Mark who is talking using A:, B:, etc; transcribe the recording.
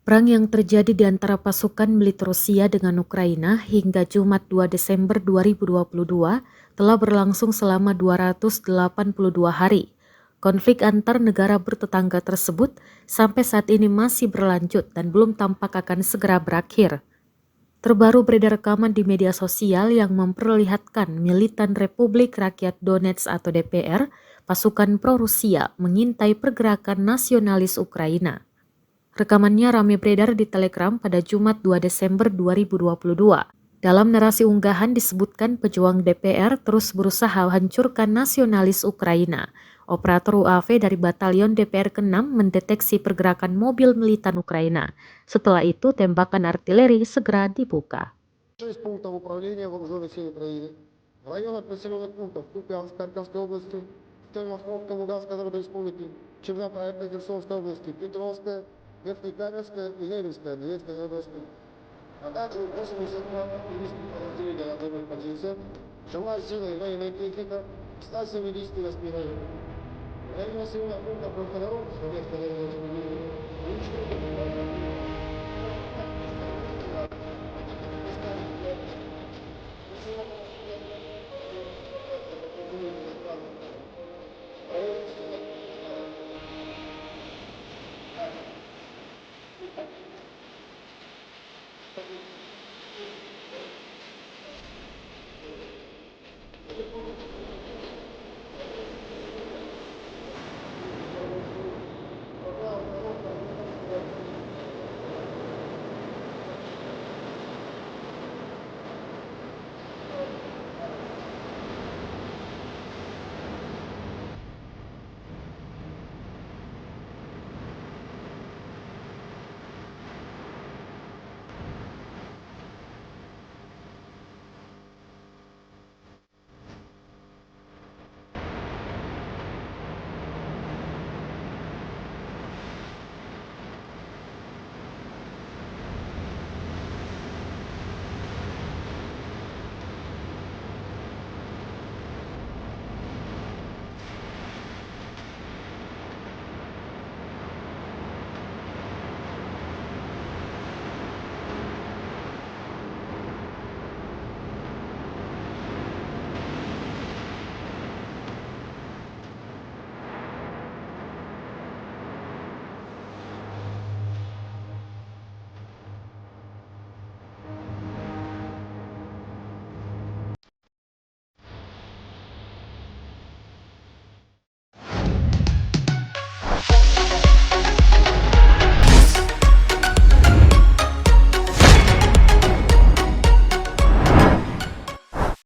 A: Perang yang terjadi di antara pasukan militer Rusia dengan Ukraina hingga Jumat 2 Desember 2022 telah berlangsung selama 282 hari. Konflik antar negara bertetangga tersebut sampai saat ini masih berlanjut dan belum tampak akan segera berakhir. Terbaru beredar rekaman di media sosial yang memperlihatkan militan Republik Rakyat Donetsk atau DPR, pasukan pro-Rusia mengintai pergerakan nasionalis Ukraina. Rekamannya ramai beredar di Telegram pada Jumat 2 Desember 2022. Dalam narasi unggahan disebutkan pejuang DPR terus berusaha hancurkan nasionalis Ukraina. Operator UAV dari Batalion DPR ke-6 mendeteksi pergerakan mobil militan Ukraina. Setelah itu tembakan artileri segera dibuka.
B: 6 пунктов управления вооруженных сил Украины. В районах населенных пунктов Купянск, Харьковской области, Термохровка, Луганской Народной Республики, Чернопроектной, Херсонской области, Петровская, Верхнекаменская и Левинская, Донецкой области, а также 82 активистских подразделения отдельных позиций, живая сила и военная техника в 178 районах. В районе населенных пунктов Верхнекаменской, Донецкой Республики,